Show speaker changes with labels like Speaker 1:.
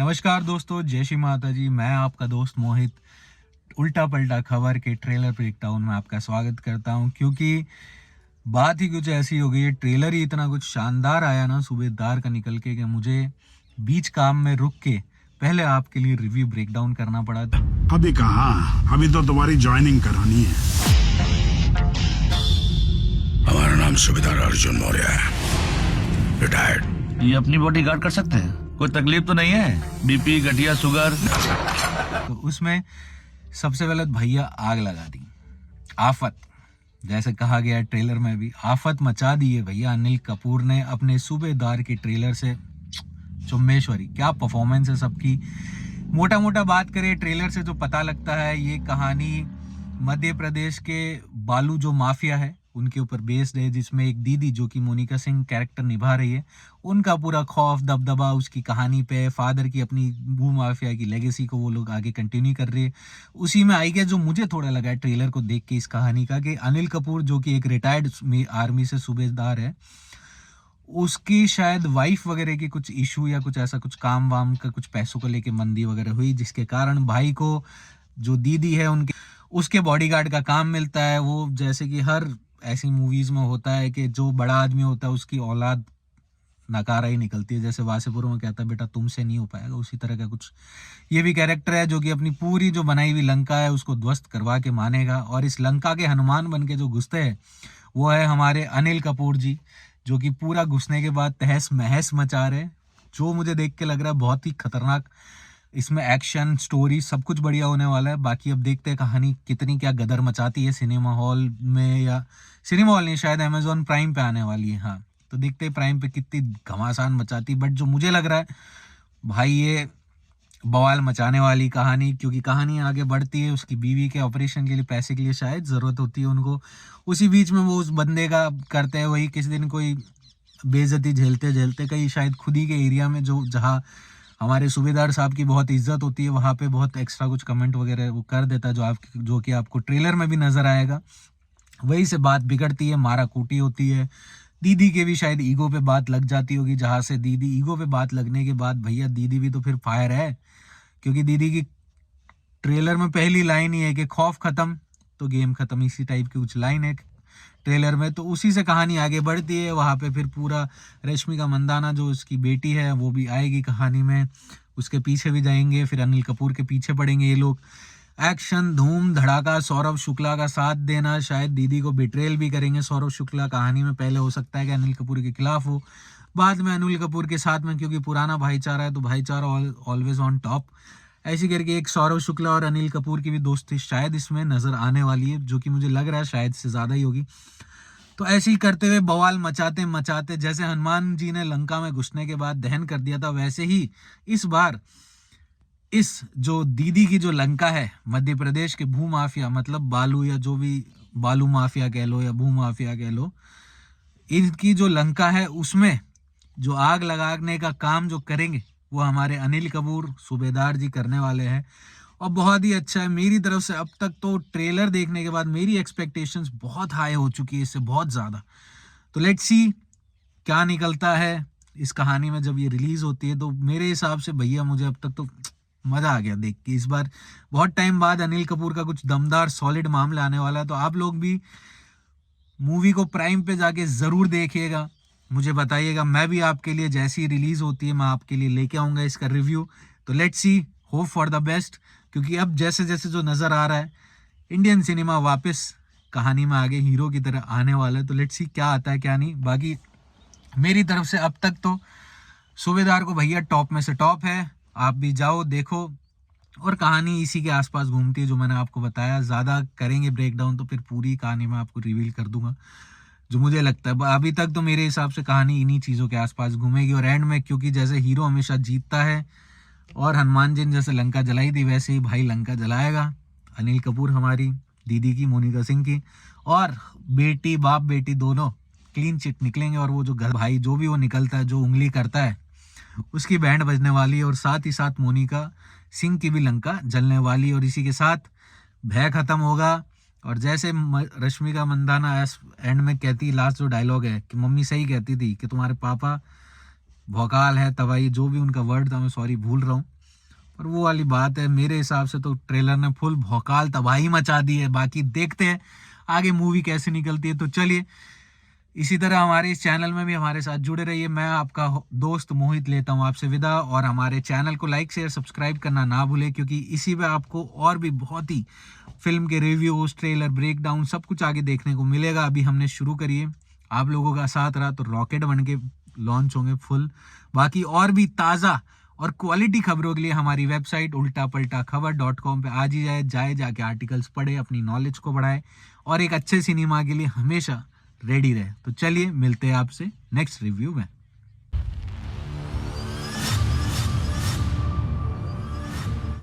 Speaker 1: नमस्कार दोस्तों, जय श्री माता जी। मैं आपका दोस्त मोहित उल्टा पलटा खबर के ट्रेलर ब्रेकडाउन में आपका स्वागत करता हूं, क्योंकि बात ही कुछ ऐसी हो गई है। ट्रेलर ही इतना कुछ शानदार आया ना सूबेदार का निकल के कि मुझे बीच काम में रुक के पहले आपके लिए रिव्यू ब्रेकडाउन करना पड़ा।
Speaker 2: अभी कहाँ, अभी तो तुम्हारी ज्वाइनिंग करानी है।
Speaker 3: हमारा नाम सूबेदार अर्जुन मौर्य है, रिटायर्ड।
Speaker 4: ये अपनी बॉडी गार्ड कर सकते हैं? कोई तकलीफ तो नहीं है? बीपी, गठिया, शुगर?
Speaker 1: तो उसमें सबसे पहले भैया आग लगा दी, आफत, जैसे कहा गया है ट्रेलर में भी आफत मचा दी है भैया अनिल कपूर ने अपने सूबेदार के ट्रेलर से। चुम्बेश्वरी, क्या परफॉर्मेंस है सबकी। मोटा मोटा बात करें ट्रेलर से जो पता लगता है, ये कहानी मध्य प्रदेश के बालू जो माफिया है उनके ऊपर बेस्ड है, जिसमें एक दीदी जो कि मोनिका सिंह कैरेक्टर निभा रही है, उनका पूरा खौफ दबदबा उसकी कहानी पे, फादर की अपनी भू माफिया की लेगेसी को वो लोग आगे कंटिन्यू कर रहे हैं। उसी में आई गया जो मुझे थोड़ा लगा है ट्रेलर को देख के इस कहानी का, कि अनिल कपूर जो कि एक रिटायर्ड आर्मी से सूबेदार है, उसकी शायद वाइफ वगैरह की कुछ इशू या कुछ ऐसा कुछ काम वाम का कुछ पैसों को लेके मंदी वगैरह हुई, जिसके कारण भाई को जो दीदी है उनके उसके बॉडीगार्ड का काम मिलता है। वो जैसे कि हर ऐसी मूवीज में होता है कि जो बड़ा आदमी होता है उसकी औलाद नकारा ही निकलती है, जैसे वासेपुर में कहता है बेटा तुमसे नहीं हो पाएगा, उसी तरह का कुछ ये भी कैरेक्टर है जो कि अपनी पूरी जो बनाई हुई लंका है उसको ध्वस्त करवा के मानेगा। और इस लंका के हनुमान बन के जो घुसते हैं वो है हमारे अनिल कपूर जी, जो कि पूरा घुसने के बाद तहस महस मचा रहे, जो मुझे देख के लग रहा है बहुत ही खतरनाक। इसमें एक्शन स्टोरी सब कुछ बढ़िया होने वाला है। बाकी अब देखते हैं कहानी कितनी क्या गदर मचाती है सिनेमा हॉल में, या सिनेमा हॉल नहीं, शायद अमेजोन प्राइम पे आने वाली है। हाँ, तो देखते हैं प्राइम पे कितनी घमासान मचाती। बट जो मुझे लग रहा है भाई, ये बवाल मचाने वाली कहानी, क्योंकि कहानी आगे बढ़ती है। उसकी बीवी के ऑपरेशन के लिए पैसे के लिए शायद ज़रूरत होती है उनको, उसी बीच में वो उस बंदे का करते हैं। वही किसी दिन कोई बेइज्जती झेलते झेलते कहीं शायद खुद ही के एरिया में जो जहाँ हमारे सूबेदार साहब की बहुत इज्जत होती है, वहाँ पे बहुत एक्स्ट्रा कुछ कमेंट वगैरह वो कर देता है, जो कि आपको ट्रेलर में भी नजर आएगा। वही से बात बिगड़ती है, मारा कूटी होती है। दीदी के भी शायद ईगो पे बात लग जाती होगी, जहाँ से दीदी ईगो पे बात लगने के बाद भैया दीदी भी तो फिर फायर है, क्योंकि दीदी की ट्रेलर में पहली लाइन ही है कि खौफ खत्म तो गेम खत्म, इसी टाइप की कुछ लाइन है ट्रेलर में। तो उसी से कहानी आगे बढ़ती है। वहाँ पे फिर पूरा रश्मिका मंदाना जो उसकी बेटी है वो भी आएगी कहानी में, उसके पीछे भी जाएंगे, फिर अनिल कपूर के पीछे पड़ेंगे ये लोग। एक्शन धूम धड़ाका, सौरभ शुक्ला का साथ देना, शायद दीदी को बिट्रेल भी करेंगे सौरभ शुक्ला कहानी में। पहले हो सकता है कि अनिल कपूर के खिलाफ हो, बाद में अनिल कपूर के साथ में, क्योंकि पुराना भाईचारा है तो भाईचारा ऑलवेज ऑन टॉप। ऐसी करके एक सौरभ शुक्ला और अनिल कपूर की भी दोस्ती शायद इसमें नजर आने वाली है, जो कि मुझे लग रहा है शायद से ज्यादा ही होगी। तो ऐसे ही करते हुए बवाल मचाते मचाते, जैसे हनुमान जी ने लंका में घुसने के बाद दहन कर दिया था, वैसे ही इस बार इस जो दीदी की जो लंका है मध्य प्रदेश के भू माफिया, मतलब बालू या जो भी बालू माफिया कह लो या भू माफिया कह लो, इनकी जो लंका है उसमें जो आग लगाने का काम जो करेंगे वो हमारे अनिल कपूर सूबेदार जी करने वाले हैं। और बहुत ही अच्छा है मेरी तरफ से। अब तक तो ट्रेलर देखने के बाद मेरी एक्सपेक्टेशंस बहुत हाई हो चुकी है इससे, बहुत ज़्यादा। तो लेट्स सी क्या निकलता है इस कहानी में जब ये रिलीज होती है। तो मेरे हिसाब से भैया मुझे अब तक तो मज़ा आ गया देख के। इस बार बहुत टाइम बाद अनिल कपूर का कुछ दमदार सॉलिड मामला आने वाला है। तो आप लोग भी मूवी को प्राइम पे जाके ज़रूर देखिएगा, मुझे बताइएगा। मैं भी आपके लिए जैसी रिलीज होती है मैं आपके लिए लेके आऊँगा इसका रिव्यू। तो let's see, hope for the best, क्योंकि अब जैसे जैसे जो नज़र आ रहा है इंडियन सिनेमा वापस कहानी में आगे हीरो की तरह आने वाला है। तो लेट्स सी क्या आता है क्या नहीं। बाकी मेरी तरफ से अब तक तो सूबेदार को भैया टॉप में से टॉप है। आप भी जाओ देखो, और कहानी इसी के आसपास घूमती है जो मैंने आपको बताया। ज़्यादा करेंगे ब्रेक डाउन तो फिर पूरी कहानी मैं आपको रिवील कर दूंगा, जो मुझे लगता है। अभी तक तो मेरे हिसाब से कहानी इन्हीं चीज़ों के आसपास घूमेगी। और एंड में, क्योंकि जैसे हीरो हमेशा जीतता है और हनुमान जी ने जैसे लंका जलाई थी, वैसे ही भाई लंका जलाएगा अनिल कपूर, हमारी दीदी की मोनिका सिंह की, और बेटी बाप बेटी दोनों क्लीन चिट निकलेंगे। और वो जो घर भाई जो भी वो निकलता है, जो उंगली करता है, उसकी बैंड बजने वाली है। और साथ ही साथ मोनिका सिंह की भी लंका जलने वाली है। और इसी के साथ भय खत्म होगा। और जैसे रश्मिका मंदाना एंड में कहती, लास्ट जो डायलॉग है कि मम्मी सही कहती थी कि तुम्हारे पापा भौकाल है, तबाही, जो भी उनका वर्ड था, मैं सॉरी भूल रहा हूँ, पर वो वाली बात है, मेरे हिसाब से तो ट्रेलर ने फुल भौकाल तबाही मचा दी है। बाकी देखते हैं आगे मूवी कैसे निकलती है। तो चलिए, इसी तरह हमारे इस चैनल में भी हमारे साथ जुड़े रहिए। मैं आपका दोस्त मोहित लेता हूँ आपसे विदा, और हमारे चैनल को लाइक शेयर सब्सक्राइब करना ना भूलें, क्योंकि इसी पे आपको और भी बहुत ही फिल्म के रिव्यूज, ट्रेलर, ब्रेकडाउन सब कुछ आगे देखने को मिलेगा। अभी हमने शुरू करी है, आप लोगों का साथ रहा तो रॉकेट बन के लॉन्च होंगे फुल। बाकी और भी ताज़ा और क्वालिटी खबरों के लिए हमारी वेबसाइट ultapaltakhbar.com पे आज ही जाए जाके आर्टिकल्स पढ़े, अपनी नॉलेज को बढ़ाए और एक अच्छे सिनेमा के लिए हमेशा रेडी रहे। तो चलिए, मिलते हैं आपसे नेक्स्ट रिव्यू में।